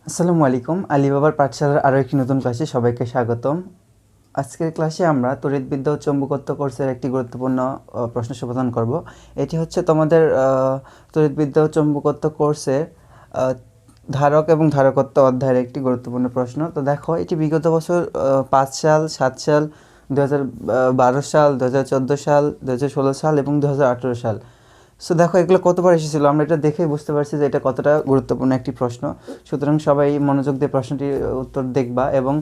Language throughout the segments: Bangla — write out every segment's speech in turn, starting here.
আসসালামু আলাইকুম। আলিবাবার পাঠশালার আরও একটি নতুন ক্লাসে সবাইকে স্বাগতম। আজকের ক্লাসে আমরা তড়িৎবিদ্যা ও চৌম্বকত্ব কোর্সের একটি গুরুত্বপূর্ণ প্রশ্ন সমাধান করব। এটি হচ্ছে তোমাদের তড়িৎবিদ্যা ও চৌম্বকত্ব কোর্সের ধারক এবং ধারকত্ব অধ্যায়ের একটি গুরুত্বপূর্ণ প্রশ্ন। তো দেখো, এটি বিগত বছর 5 সাল, 7 সাল, 2012 সাল, 2014 সাল, 2016 সাল এবং 2018 সাল। সো দেখো, এগুলো কতবার এসেছিলো আমরা এটা দেখেই বুঝতে পারছি যে এটা কতটা গুরুত্বপূর্ণ একটি প্রশ্ন। সুতরাং সবাই মনোযোগ দিয়ে প্রশ্নটির উত্তর দেখবা এবং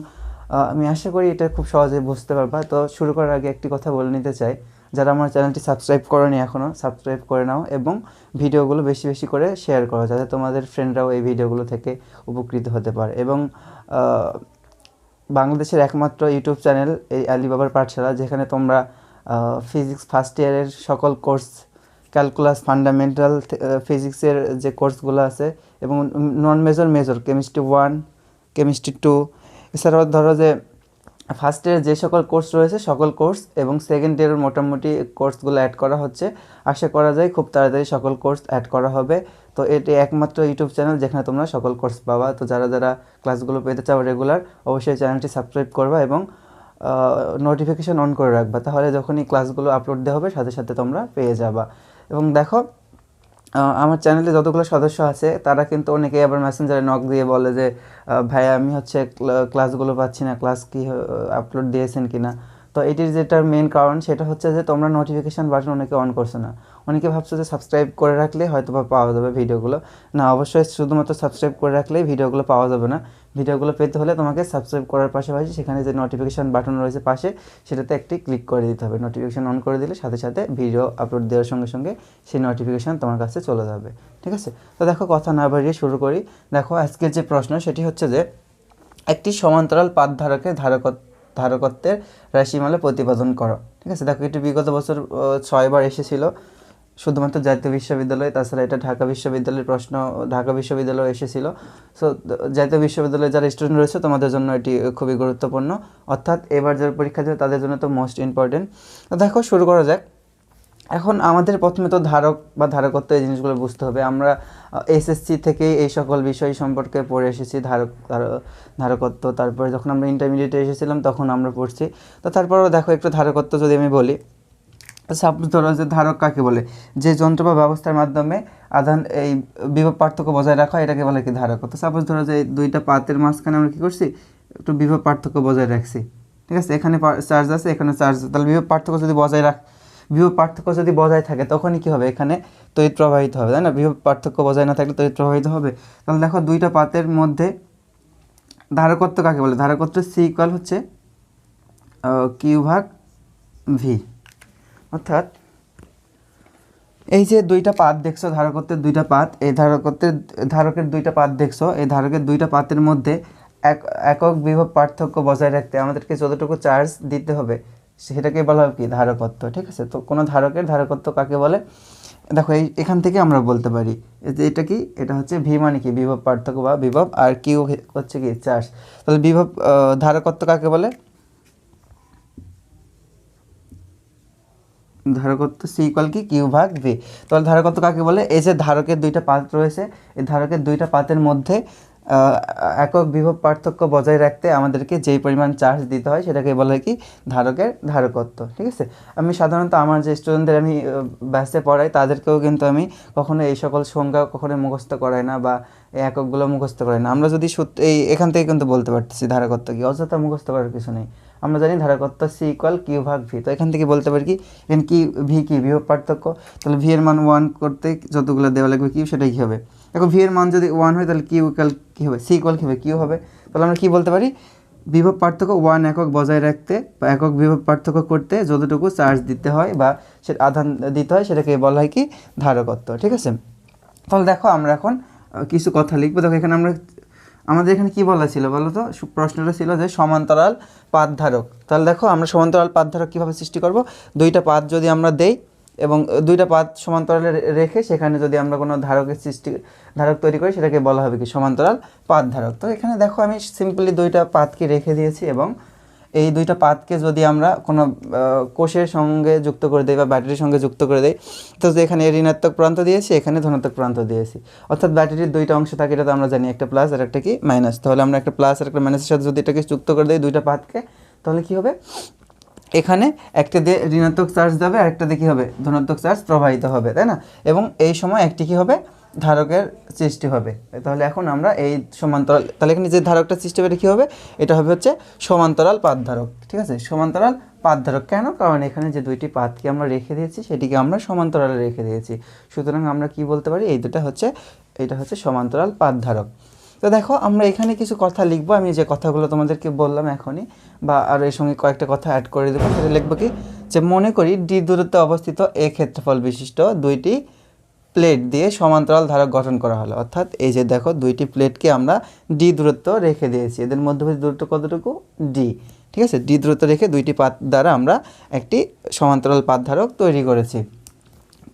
আমি আশা করি এটা খুব সহজেই বুঝতে পারবা। তো শুরু করার আগে একটি কথা বলে নিতে চাই, যারা আমার চ্যানেলটি সাবস্ক্রাইব করেনি এখনও সাবস্ক্রাইব করে নাও এবং ভিডিওগুলো বেশি বেশি করে শেয়ার করো, যাতে তোমাদের ফ্রেন্ডরাও এই ভিডিওগুলো থেকে উপকৃত হতে পারে। এবং বাংলাদেশের একমাত্র ইউটিউব চ্যানেল এই আলিবাবার পাঠশালা, যেখানে তোমরা ফিজিক্স ফার্স্ট ইয়ারের সকল কোর্স, ক্যালকুলাস, ফান্ডামেন্টাল ফিজিক্সের যে কোর্সগুলো আছে এবং নন মেজর কেমিস্ট্রি 1, কেমিস্ট্রি 2, এছাড়াও ধরো যে ফার্স্ট ইয়ারের যে সকল কোর্স রয়েছে সকল কোর্স এবং সেকেন্ড ইয়ারের মোটামুটি কোর্সগুলো অ্যাড করা হচ্ছে। আশা করা যায় খুব তাড়াতাড়ি সকল কোর্স অ্যাড করা হবে। তো এটি একমাত্র ইউটিউব চ্যানেল যেখানে তোমরা সকল কোর্স পাবা। তো যারা যারা ক্লাসগুলো পেতে চাও রেগুলার, অবশ্যই চ্যানেলটি সাবস্ক্রাইব করবা এবং নোটিফিকেশান অন করে রাখবা, তাহলে যখনই ক্লাসগুলো আপলোড দেওয়া হবে সাথে সাথে তোমরা পেয়ে যাবা। এবং দেখো, আমার চ্যানেলে যতগুলো সদস্য আছে তারা কিন্তু অনেকেই আবার মেসেঞ্জারে নক দিয়ে বলে যে ভাইয়া আমি হচ্ছে ক্লাসগুলো পাচ্ছি না, ক্লাস কি আপলোড দিয়েছেন কি না। তো এটির যেটার মেন কারণ সেটা হচ্ছে যে তোমরা নোটিফিকেশান বাটন অনেকে অন করছো না। অনেকে ভাবছো যে সাবস্ক্রাইব করে রাখলে হয়তো বা পাওয়া যাবে ভিডিওগুলো। না, অবশ্যই শুধুমাত্র সাবস্ক্রাইব করে রাখলেই ভিডিওগুলো পাওয়া যাবে না। ভিডিওগুলো পেতে হলে তোমাকে সাবস্ক্রাইব করার পাশাপাশি সেখানে যে নোটিফিকেশান বাটন রয়েছে পাশে, সেটাতে একটি ক্লিক করে দিতে হবে। নোটিফিকেশান অন করে দিলে সাথে সাথে ভিডিও আপলোড দেওয়ার সঙ্গে সঙ্গে সেই নোটিফিকেশান তোমার কাছে চলে যাবে। ঠিক আছে? তো দেখো, কথা না বাড়িয়ে শুরু করি। দেখো, আজকের যে প্রশ্ন সেটি হচ্ছে যে একটি সমান্তরাল পাত ধারকের ধারকত্বের রাশিমালা প্রতিপাদন করো। ঠিক আছে? দেখো, এটি বিগত বছর 6 বার এসেছিল শুধুমাত্র জাতীয় বিশ্ববিদ্যালয়, তাছাড়া এটা ঢাকা বিশ্ববিদ্যালয়ের প্রশ্ন, ঢাকা বিশ্ববিদ্যালয় এসেছিল। সো জাতীয় বিশ্ববিদ্যালয়ে যারা স্টুডেন্ট রয়েছে তোমাদের জন্য এটি খুবই গুরুত্বপূর্ণ, অর্থাৎ এবার যারা পরীক্ষা দেবে তাদের জন্য তো মোস্ট ইম্পর্টেন্ট। তো দেখো, শুরু করা যাক। এখন আমাদের প্রথমে তো ধারক বা ধারকত্ব এই জিনিসগুলো বুঝতে হবে। আমরা এসএসসি থেকেই এই সকল বিষয় সম্পর্কে পড়ে এসেছি, ধারকত্ব। তারপরে যখন আমরা ইন্টারমিডিয়েটে এসেছিলাম তখন আমরা পড়ছি। তো তারপরেও দেখো, একটু ধারকত্ব যদি আমি বলি, সাপোজ ধরো যে ধারক কাকে বলে, যে যন্ত্র বা ব্যবস্থার মাধ্যমে আধান এই বিভব পার্থক্য বজায় রাখা, এটাকে বলে কি ধারকত্ব। সাপোজ ধরো যে দুইটা পাতের মাঝখানে আমরা কী করছি, একটু বিভব পার্থক্য বজায় রাখছি। ঠিক আছে? এখানে চার্জ আছে, এখানে চার্জ আছে, তাহলে বিভব পার্থক্য যদি বজায় থাকে তখনই কী হবে, এখানে তড়িৎ প্রবাহিত হবে, তাই না? বিভব পার্থক্য বজায় না থাকলে তড়িৎ প্রবাহিত হবে। তাহলে দেখো, দুইটা পাতের মধ্যে ধারকত্ব কাকে বলে? ধারকত্ব সি ইকুয়াল হচ্ছে কিউ ভাগ ভি। অর্থাৎ এই যে দুইটা পাত দেখছো, ধারকত্বের দুইটা পাত, এই ধারকের দুইটা পাত দেখছো, এই ধারকের দুইটা পাতের মধ্যে একক বিভব পার্থক্য বজায় রাখতে আমাদেরকে যতটুকু চার্জ দিতে হবে সেটাকে বলা হবে কি, ধারকত্ব। ঠিক আছে? তো কোনো ধারকের ধারকত্ব কাকে বলে? দেখো, এখান থেকে আমরা বলতে পারি যে এটা কি, এটা হচ্ছে ভি মানে কি, বিভব পার্থক্য বা বিভব, আর কিউ হচ্ছে কি, চার্জ। তাহলে ধারকত্ব কাকে বলে? ধারকত্ব সি ইকুয়াল কি, কিউ ভাগ ভি। তাহলে ধারকত্ব কাকে বলে? এই যে ধারকের দুইটা পাত রয়েছে, এই ধারকের দুইটা পাতের মধ্যে একক বিভব পার্থক্য বজায় রাখতে আমাদেরকে যেই পরিমাণ চার্জ দিতে হয় সেটাকে বলে কি, ধারকের ধারকত্ব। ঠিক আছে? আমি সাধারণত আমার যে স্টুডেন্টদের আমি ব্যাচে পড়াই তাদেরকেও কিন্তু আমি কখনো এই সকল সংজ্ঞা কখনো মুখস্থ করাই না বা এই এককগুলো মুখস্থ করাই না। আমরা যদি এখান থেকে কিন্তু বলতে পারতেছি ধারকত্ব কি, অযথা মুখস্থ করার কিছু নেই। আমরা জানি ধারকত্ব সি ইকুয়াল কিউ ভাগ ভি। তো এখান থেকে বলতে পারি কি, এখানে কি ভি কি, বিভব পার্থক্য। তাহলে ভি এর মান 1 করতে যতগুলো দেওয়া লাগবে কিউ, সেটাই কী হবে। দেখো, ভি এর মান যদি 1 হয় তাহলে কিউ ইকুয়াল কী হবে, সি ইকুয়াল কী হবে, কিউ হবে। তাহলে আমরা কী বলতে পারি, বিভব পার্থক্য 1 একক বজায় রাখতে বা একক বিভব পার্থক্য করতে যতটুকু চার্জ দিতে হয় বা সে আধান দিতে হয় সেটাকে বলা হয় কি, ধারকত্ব। ঠিক আছে? তাহলে দেখো, আমরা এখন কিছু কথা লিখবো। দেখো, এখানে আমাদের এখানে কী বলা ছিল বলো তো? প্রশ্নটা ছিল যে সমান্তরাল পাত ধারক। তাহলে দেখো, আমরা সমান্তরাল পাত ধারক কীভাবে সৃষ্টি করব? দুইটা পাত যদি আমরা দেই এবং দুইটা পাত সমান্তরালে রেখে সেখানে যদি আমরা কোনো ধারক তৈরি করি সেটাকে বলা হবে কি, সমান্তরাল পাত ধারক। তো এখানে দেখো, আমি সিম্পলি দুইটা পাতকে রেখে দিয়েছি এবং এই দুইটা পাথকে যদি আমরা কোনো কোষের সঙ্গে যুক্ত করে দিই বা ব্যাটারির সঙ্গে যুক্ত করে দিই, তো এখানে ঋণাত্মক প্রান্ত দিয়েছি, এখানে ধনাত্মক প্রান্ত দিয়েছি, অর্থাৎ ব্যাটারির দুইটা অংশ থাকে, এটা তো আমরা জানি, একটা প্লাস আর একটা কি মাইনাস। তাহলে আমরা একটা প্লাস আর একটা মাইনাসের সাথে যদি এটাকে যুক্ত করে দিই দুইটা পাথকে, তাহলে কী হবে, এখানে একটা দিয়ে ঋণাত্মক চার্জ যাবে আর একটা দিয়ে কী হবে, ধনাত্মক চার্জ প্রবাহিত হবে, তাই না? এবং এই সময় একটি কী হবে, ধারকের সৃষ্টি হবে। তাহলে এখন আমরা এই সমান্তরাল, তাহলে এখানে যে ধারকটা সৃষ্টি হবে কী হবে, এটা হবে হচ্ছে সমান্তরাল পাত ধারক, ঠিক আছে? সমান্তরাল পাত ধারক কেন? কারণ এখানে যে দুইটি পাতকে আমরা রেখে দিয়েছি সেটিকে আমরা সমান্তরালে রেখে দিয়েছি, সুতরাং আমরা কি বলতে পারি, এই দুটা হচ্ছে, এটা হচ্ছে সমান্তরাল পাত ধারক। তো দেখো আমরা এখানে কিছু কথা লিখবো, আমি যে কথাগুলো তোমাদেরকে বললাম এখনই, বা আর এর সঙ্গে কয়েকটা কথা অ্যাড করে দেবো। সেটা লিখবো কি, যে মনে করি ডি দূরত্বে অবস্থিত এ ক্ষেত্রফল বিশিষ্ট দুইটি প্লেট দিয়ে সমান্তরাল ধারক গঠন করা হলো। অর্থাৎ এই যে দেখো দুইটি প্লেটকে আমরা ডি দূরত্ব রেখে দিয়েছি, এদের মধ্যবর্তী দূরত্ব কতটুকু, ডি, ঠিক আছে? ডি দূরত্ব রেখে দুইটি পাত দ্বারা আমরা একটি সমান্তরাল পাত ধারক তৈরি করেছি।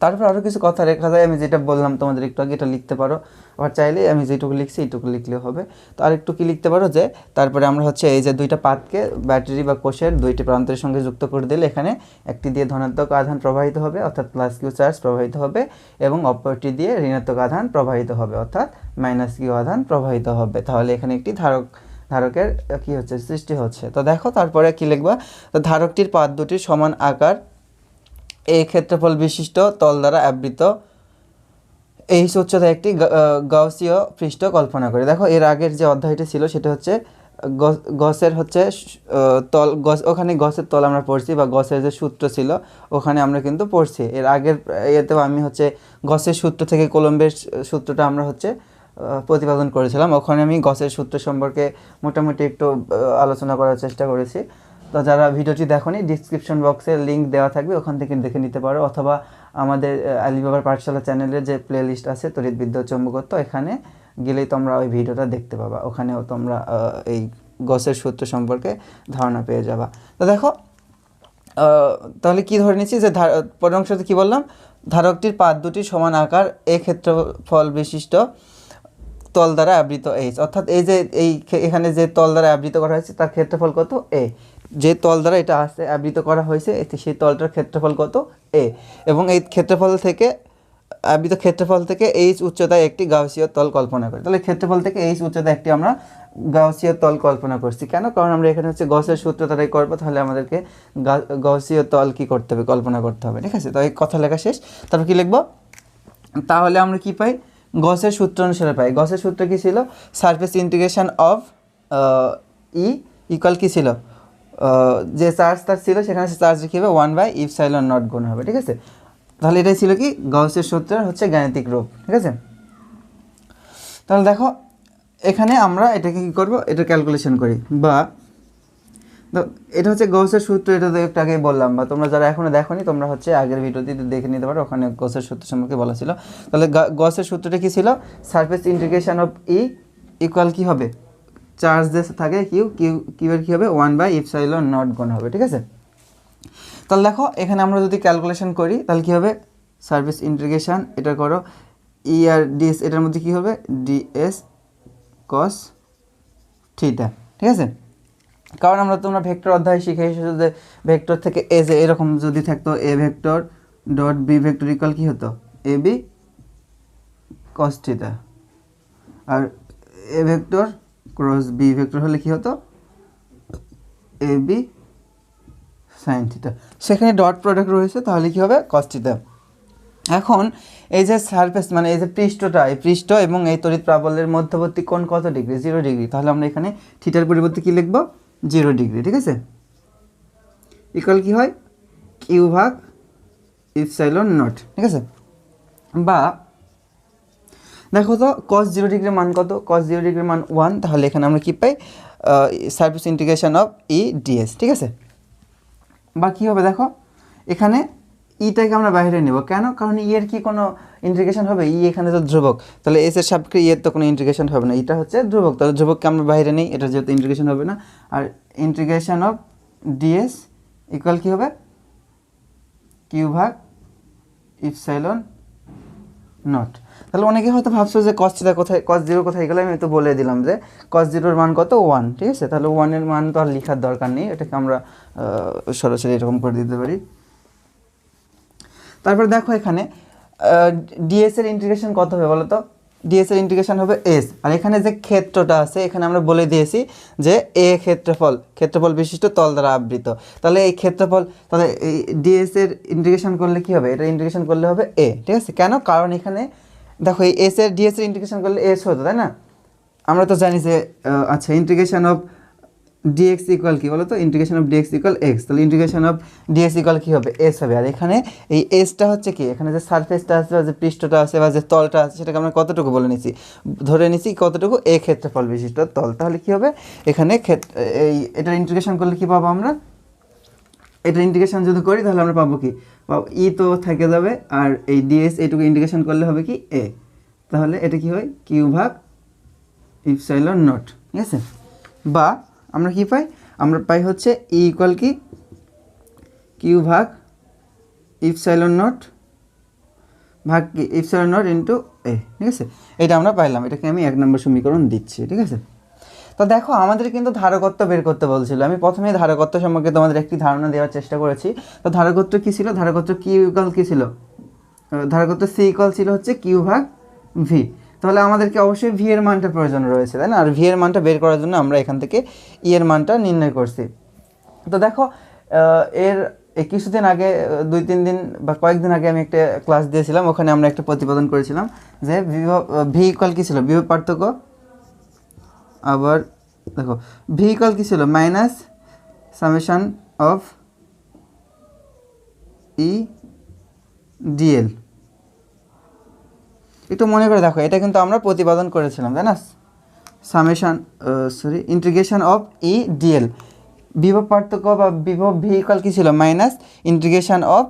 তারপর আরও কিছু কথা লেখা যায়, আমি যেটা বললাম তোমাদের একটু আগে, এটা লিখতে পারো, আবার চাইলে আমি যেটুকু লিখছি এইটুকু লিখলেও হবে। তো আর একটু কি লিখতে পারো, যে তারপরে আমরা হচ্ছে এই যে দুইটা পাতকে ব্যাটারি বা কোষের দুইটি প্রান্তের সঙ্গে যুক্ত করে দিলে এখানে একটি দিয়ে ধনাত্মক আধান প্রবাহিত হবে, অর্থাৎ প্লাস কিউ চার্জ প্রবাহিত হবে, এবং অপরটি দিয়ে ঋণাত্মক আধান প্রবাহিত হবে, অর্থাৎ মাইনাস কিউ আধান প্রবাহিত হবে। তাহলে এখানে একটি ধারকের কি হচ্ছে, সৃষ্টি হচ্ছে। তো দেখো তারপরে কি লিখবা, তো ধারকটির পাত দুটির সমান আকার, এই ক্ষেত্রফল বিশিষ্ট তল দ্বারা আবৃত, এই উচ্চতা একটি গাউসীয় পৃষ্ঠ কল্পনা করে। দেখো এর আগের যে অধ্যায়টি ছিল সেটা হচ্ছে গসের হচ্ছে তল, ওখানে গসের তল আমরা পড়ছি, বা গসের যে সূত্র ছিল ওখানে আমরা কিন্তু পড়ছি। এর আগের এতেও আমি হচ্ছে গসের সূত্র থেকে কোলম্বের সূত্রটা আমরা হচ্ছে প্রতিপাদন করেছিলাম, ওখানে আমি গসের সূত্র সম্পর্কে মোটামুটি একটু আলোচনা করার চেষ্টা করেছি। তো যারা ভিডিওটি দেখোনি, ডিসক্রিপশন বক্সে লিঙ্ক দেওয়া থাকবে, ওখান থেকে দেখে নিতে পারো, অথবা আমাদের আলিবাবার পাঠশালা চ্যানেলের যে প্লে লিস্ট আছে তড়িৎ বিদ্যুৎ চৌম্বকত্ব, এখানে গেলেই তোমরা ওই ভিডিওটা দেখতে পাবা, ওখানেও তোমরা এই গসের সূত্র সম্পর্কে ধারণা পেয়ে যাবা। তো দেখো তাহলে কি ধরে নিচ্ছি, যে পরের অংশতে কী বললাম, ধারকটির পাত দুটি সমান আকার, এ ক্ষেত্রফল বিশিষ্ট তল দ্বারা আবৃত এইচ, অর্থাৎ এই যে এখানে যে তল দ্বারা আবৃত করা হয়েছে তার ক্ষেত্রফল কত, এ, যে তল দ্বারা এটা আসছে আবৃত করা হয়েছে সেই তলটার ক্ষেত্রফল কত, এ, এবং এই ক্ষেত্রফল থেকে আবৃত ক্ষেত্রফল থেকে এইচ উচ্চতায় একটি গাউসীয় তল কল্পনা করি। তাহলে ক্ষেত্রফল থেকে এইচ উচ্চতায় একটি আমরা গাউসীয় তল কল্পনা করছি, কেন? কারণ আমরা এখানে হচ্ছে গসের সূত্র দ্বারাই করবো, তাহলে আমাদেরকে গাউসীয় তল কি করতে হবে, কল্পনা করতে হবে, ঠিক আছে? তো এই কথা লেখা শেষ। তারপর কি লিখবো, তাহলে আমরা কি পাই, গসের সূত্র অনুসারে পাই। গসের সূত্র কী ছিল, surface integration of E equal কী ছিল, যে চার্জ তার ছিল সেখানে চার্জ কী হবে, 1/ε0 গুণ হবে, ঠিক আছে? তাহলে এটাই ছিল কি গাউসের সূত্রের হচ্ছে গাণিতিক রূপ, ঠিক আছে? তাহলে দেখো এখানে আমরা এটাকে কী করবো, এটা ক্যালকুলেশন করি, বা তো এটা হচ্ছে গাউসের সূত্র, এটা তো একটু আগেই বললাম, বা তোমরা যারা এখনও দেখোনি তোমরা হচ্ছে আগের ভিডিওতে দেখে নিতে পারো, ওখানে গাউসের সূত্র সম্পর্কে বলা ছিল। তাহলে গাউসের সূত্রটা কী ছিল, surface integration of E equal কী হবে, চার্জ যে থাকে কিউয়ের কী হবে, 1/ε0 গুণ হবে, ঠিক আছে? তাহলে দেখো এখানে আমরা যদি ক্যালকুলেশন করি তাহলে কী হবে, সারফেস ইন্টিগ্রেশন এটা করো, ই আর ডিএস, এটার মধ্যে কী হবে, ডিএস কস থিটা, ঠিক আছে? কারণ তোমরা ভেক্টর অধ্যায় শিখে এসেছো যে ভেক্টর থেকে এ যে এরকম যদি থাকতো, A vector dot B vector equal কী হতো, এ বি কস থিটা, আর A vector cross B vector হলে কী হতো, এ বি সাইন থিটা, সেখানে ডট প্রোডাক্ট রয়েছে, তাহলে কী হবে, কস থিটা। এখন এই যে সারফেস মানে এই যে পৃষ্ঠটা, এই পৃষ্ঠ এবং এই তড়িৎ প্রাবল্যের মধ্যবর্তী কোণ কত ডিগ্রি, 0 ডিগ্রি, তাহলে আমরা এখানে থিটার পরিবর্তে কী লিখব, 0 ডিগ্রি, ঠিক আছে? ইকুয়াল কী হয়, Q/ε0, ঠিক আছে? বা দেখো তো cos 0 ডিগ্রির মান কত, cos 0 ডিগ্রির মান 1, তাহলে এখানে আমরা কী পাই, surface integration of E dS, ঠিক আছে? বা কী হবে, দেখো এখানে ইটাকে আমরা বাইরে নেব, কেন? কারণ ই এর কি কোনো ইন্টিগ্রেশন হবে, ই এখানে তো ধ্রুবক, তাহলে এস এর সাপেক্ষে ই এর তো কোনো ইন্টিগ্রেশন হবে না, এটা হচ্ছে ধ্রুবক, তাহলে ধ্রুবককে আমরা বাইরে নেই, এটা যেহেতু ইন্টিগ্রেশন হবে না। আর ইন্টিগ্রেশন অফ ডিএস ইকুয়াল কী হবে, Q/ε0। তাহলে অনেকে হয়তো ভাবছো যে cos থিটা কোথায়, cos 0 কোথায় গেলে, আমি তো বলে দিলাম যে cos 0 এর মান কত 1, ঠিক আছে। তাহলে 1 এর মান তো আর লেখার দরকার নেই, এটাকে আমরা সরাসরি এরকম করে দিতে পারি। তারপর দেখো এখানে ডিএস এর ইন্টিগ্রেশন কত হবে বলো তো? ডিএস এর ইন্টিগ্রেশন হবে এস, আর এখানে যে ক্ষেত্রটা আছে এখানে আমরা বলে দিয়েছি যে এ ক্ষেত্রফল বিশিষ্ট তল দ্বারা আবৃত। তাহলে এই ক্ষেত্রফল, তাহলে এই ডিএস এর ইন্টিগ্রেশন করলে কি হবে? এটা ইন্টিগ্রেশন করলে হবে এ, ঠিক আছে। কেন? কারণ এখানে দেখো এই এস এর ডিএস এর ইন্টিগ্রেশন করলে এস হতো, তাই না? আমরা তো জানি যে আচ্ছা ইন্টিগ্রেশন অফ ডিএক্স ইকুয়াল কি বলো তো? Integration of d x equal x, তাহলে ইন্টিগ্রেশন অফ ডিএক্স ইকুয়াল কী হবে? এস হবে। আর এখানে এই এসটা হচ্ছে কি, এখানে যে সারফেসটা আছে বা যে পৃষ্ঠটা আছে বা যে তলটা আছে সেটাকে আমরা কতটুকু বলে নিছি, ধরে নিছি কতটুকু? এ ক্ষেত্রফল বিশিষ্ট তল। তাহলে কি হবে এখানে এটার ইন্টিগ্রেশন করলে কি পাবো আমরা? এটার ইন্টিগ্রেশন যদি করি তাহলে আমরা পাবো কি? পাবো ই তো থেকে যাবে, আর এই ডিএস এইটুকু ইন্টিগ্রেশন করলে হবে কি? এ। তাহলে এটা কি হয়? কিউ ভাগ ইপসাইলন নট, ঠিক আছে। বা আমরা কি পাই? আমরা পাই হচ্ছে ই ইকুয়াল কি কিউ ভাগ ইপসাইলন নট ভাগ কি ইপসাইলন নট ইন্টু এ, ঠিক আছে। এটা আমরা পাইলাম, এটাকে আমি 1 নম্বর সমীকরণ দিচ্ছি, ঠিক আছে। তো দেখো আমাদের কিন্তু ধারকত্ব বের করতে বলছিল। আমি প্রথমেই ধারকত্ব সম্পর্কে তোমাদের একটি ধারণা দেওয়ার চেষ্টা করেছি। তো ধারকত্ব কী ছিল? ধারকত্ব কিউ ইকুয়াল কী ছিল? ধারকত্ব সি ইকুয়াল ছিল হচ্ছে কিউ ভাগ ভি। তাহলে আমাদেরকে অবশ্যই ভি এর মানটা প্রয়োজন রয়েছে, তাই না? আর ভি এর মানটা বের করার জন্য আমরা এখান থেকে ই এর মানটা নির্ণয় করছি। তো দেখো এর কিছুদিন আগে 2-3 দিন বা কয়েকদিন আগে আমি একটা ক্লাস দিয়েছিলাম, ওখানে আমরা একটা প্রতিপাদন করেছিলাম যে ভি ইকুয়াল কী ছিল? বিভব পার্থক্য। আবার দেখো ভি ইকুয়াল কী ছিল? Minus summation of E DL. একটু মনে করে দেখো, এটা কিন্তু আমরা প্রতিপাদন করেছিলাম, তাই না? ইন্টিগ্রেশন অফ ই ডিএল, বিভব পার্থক্য বা বিভব ভি ইকুয়াল কী ছিল? Minus integration of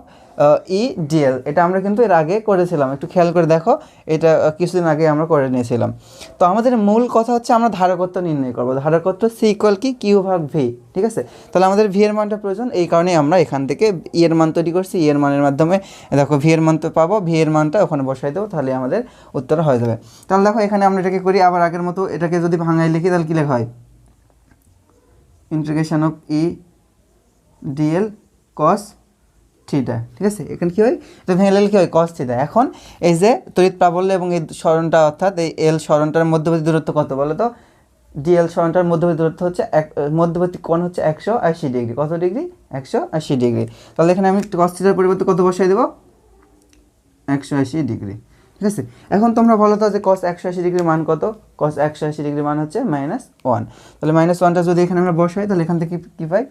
E DL. এটা আমরা কিন্তু এর আগে করেছিলাম, একটু খেয়াল করে দেখো, এটা কিছুদিন আগে আমরা করে নিয়েছিলাম। তো আমাদের মূল কথা হচ্ছে আমরা ধারকত্ব নির্ণয় করবো। ধারকত্ব সি ইকুয়াল কি কিউ ভাগ ভি, ঠিক আছে। তাহলে আমাদের ভি এর মানটা প্রয়োজন, এই কারণেই আমরা এখান থেকে ই এর মান তৈরি করছি। ই এর মানের মাধ্যমে দেখো ভি এর মান তো পাবো, ভি এর মানটা ওখানে বসাই দেবো, তাহলে আমাদের উত্তর হয়ে যাবে। তাহলে দেখো এখানে আমরা এটাকে করি আবার আগের মতো, এটাকে যদি ভাঙায় লিখি তাহলে কী লেখা হয়? Integration of E DL cos theta, ঠিক আছে। এখানে কী হয়? এটা ভেঙে গেলে কী হয়? Cos theta. এখন এই যে তড়িৎ প্রাবল্য এবং এই সরণটা, অর্থাৎ এই এল সরণটার মধ্যবর্তী দূরত্ব কত বলো তো? ডিএল সরণটার মধ্যবর্তী দূরত্ব হচ্ছে মধ্যবর্তী কোণ হচ্ছে 180 ডিগ্রি। কত ডিগ্রি? 180 ডিগ্রি। তাহলে এখানে আমি কস থিটার পরিবর্তে কত বসাই দেবো? 180 ডিগ্রি, ঠিক আছে। এখন তোমরা বলো তো যে কস 180 ডিগ্রির মান কত? কস 180 ডিগ্রির মান হচ্ছে -1। তাহলে -1টা যদি এখানে আমরা বসাই তাহলে এখান থেকে কী পাই?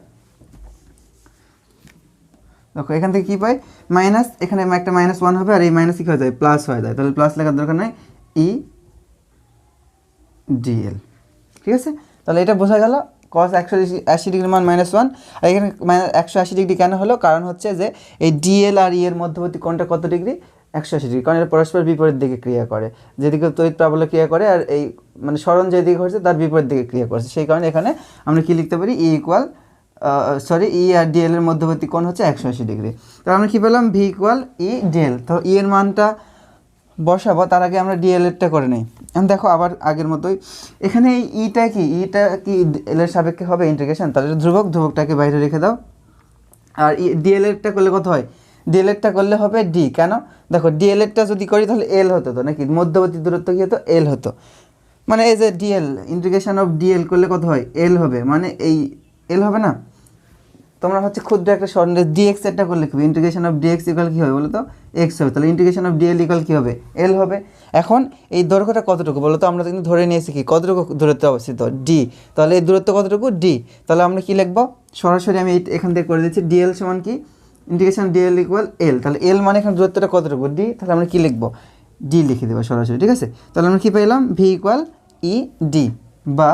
দেখো এখান থেকে কী পাই? মাইনাস, এখানে একটা -1 হবে, আর এই মাইনাস কী হয়ে যায়? প্লাস হয়ে যায়। তাহলে প্লাস লেখার দরকার নাই, ই ডিএল, ঠিক আছে। তাহলে এটা বোঝা গেল কস 180 ডিগ্রির মান -1। আর এখানে 180 ডিগ্রি কেন হলো? কারণ হচ্ছে যে এই ডিএল আর ই এর মধ্যবর্তী কোণটা কত ডিগ্রি? 180 ডিগ্রি। কারণ এটা পরস্পর বিপরীত দিকে ক্রিয়া করে, যেদিকে তড়িৎ প্রাবল্য ক্রিয়া করে আর এই মানে সরণ যেদিকে হচ্ছে তার বিপরীত দিকে ক্রিয়া করছে। সেই কারণে এখানে আমরা কি লিখতে পারি? ই ইকুয়াল ই আর ডিএল এর মধ্যবর্তী কোণ হচ্ছে 180 ডিগ্রি। তাহলে আমরা কী পেলাম? ভি ইকুয়াল ই ডিএল। তো ই এর মানটা বসাবো, তার আগে আমরা ডিএল এরটা করে নিই। এখন দেখো আবার আগের মতোই এখানে এই ইটা কি এল এর সাপেক্ষে হবে ইন্টিগ্রেশন, তাহলে ধ্রুবকটাকে বাইরে রেখে দাও। আর ডিএল এরটা করলে কত হয়? ডিএল এরটা করলে হবে ডি। কেন? দেখো ডিএল এরটা যদি করি তাহলে এল হতো, তো নাকি মধ্যবর্তী দূরত্ব কী হতো? এল হতো। মানে এই যে ডিএল, ইন্টিগ্রেশন অফ ডিএল করলে কত হয়? এল হবে, মানে এই এল হবে না? তোমরা হচ্ছে ক্ষুদ্র একটা সরণের ডিএক্স এটা করলে কি হবে? ইন্টিগ্রেশন অফ ডিএক্স ইকুয়াল কী হবে বলো তো? এক্স হবে। তাহলে ইন্টিগ্রেশন অফ ডিএল ইকুয়াল কী হবে? এল হবে। এখন এই দৈর্ঘ্যটা কতটুকু বলো তো? আমরা কিন্তু ধরে নিয়েছি কি কতটুকু দূরত্বে অবস্থিত? ডি। তাহলে এই দূরত্ব কতটুকু? ডি। তাহলে আমরা কি লিখবো? সরাসরি আমি এখান থেকে করে দিচ্ছি, ডিএল সমান কি? ইন্টিগ্রেশন ডিএল ইকুয়াল এল। তাহলে এল মানে এখানে দূরত্বটা কতটুকু? ডি। তাহলে আমরা কি লিখবো? ডি লিখে দেবো সরাসরি, ঠিক আছে। তাহলে আমরা কী পেলাম? ভি ইকুয়াল ই ডি, বা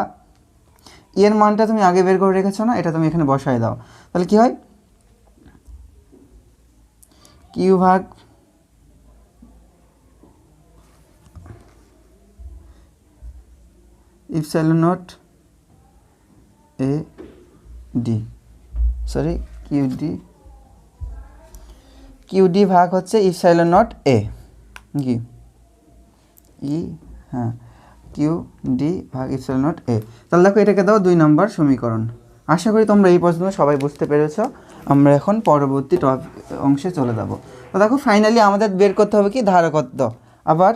এর মানটা তুমি আগে বের করে রেখেছো না, এটা তুমি এখানে বসায় দাও। তাহলে কি হয়? কিউ ভাগ epsilon naught A d, q d ভাগ হচ্ছে ইপসাইলন নট এ কি, ই হ্যাঁ কিউ ডি ভাগ ইপসিলন নট এ। তাহলে দেখো এটাকে দাও 2 নম্বর সমীকরণ। আশা করি তোমরা এই পর্যন্ত সবাই বুঝতে পেরেছ। আমরা এখন পরবর্তী অংশে চলে যাব। তো দেখো ফাইনালি আমাদের বের করতে হবে কি ধারকত্ব। আবার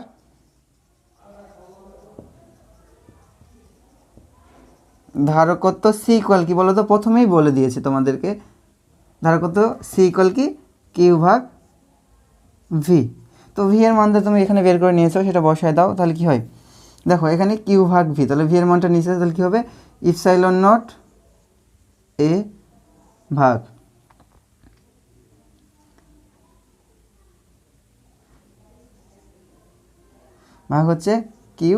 ধারকত্ব সি ইকুয়াল কি বলো তো, প্রথমেই বলে দিয়েছি তোমাদেরকে ধারকত্ব সি ইকুয়াল কি কিউ ভাগ ভি। তো ভি এর মানটা তুমি এখানে বের করে নিয়েছো, সেটা বসায় দাও। তাহলে কি হয় দেখো এখানে কিউ ভাগ ভি, তাহলে ভি এর মানটা নিচে, তাহলে কী হবে ইপসাইলন নট এ ভাগ হচ্ছে কিউ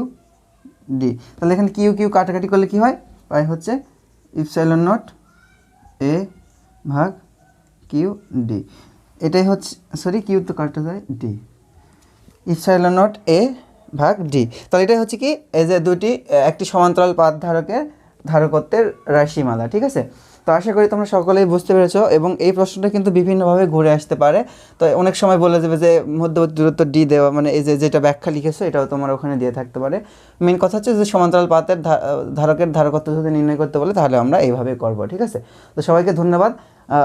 ডি। তাহলে এখানে কিউ কিউ কাটাকাটি করলে কি হয়, পাই হচ্ছে ইপসাইলন নট এ ভাগ কিউ ডি। এটাই হচ্ছে সরি কিউ তো কাটা যায় ডি, ইপসাইলন নট এ ভাগ ডি। তাহলে এটাই হচ্ছে কি এই যে দুটি একটি সমান্তরাল পাত ধারকের ধারকত্বের রাশিমালা। ঠিক আছে, তো আশা করি তোমরা সকলেই বুঝতে পেরেছো। এবং এই প্রশ্নটা কিন্তু বিভিন্নভাবে ঘুরে আসতে পারে। তো অনেক সময় বলে দেবে যে মধ্যবর্তী দূরত্ব ডি দেওয়া, মানে এই যে যেটা ব্যাখ্যা লিখেছো এটাও তোমার ওখানে দিয়ে থাকতে পারে। মেন কথা হচ্ছে যে সমান্তরাল পাতের ধারকের ধারকত্ব যদি নির্ণয় করতে বলে তাহলে আমরা এইভাবে করব। ঠিক আছে, তো সবাইকে ধন্যবাদ।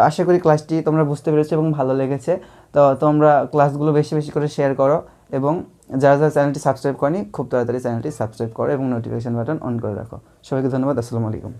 আশা করি ক্লাসটি তোমরা বুঝতে পেরেছো এবং ভালো লেগেছে। তো তোমরা ক্লাসগুলো বেশি বেশি করে শেয়ার করো এবং যারা যারা চ্যানেলটি সাবস্ক্রাইব করেনি খুব তাড়াতাড়ি চ্যানেলটি সাবস্ক্রাইব করো এবং নোটিফিকেশন বাটন অন করে রাখো। সবাইকে ধন্যবাদ। আসসালামু আলাইকুম।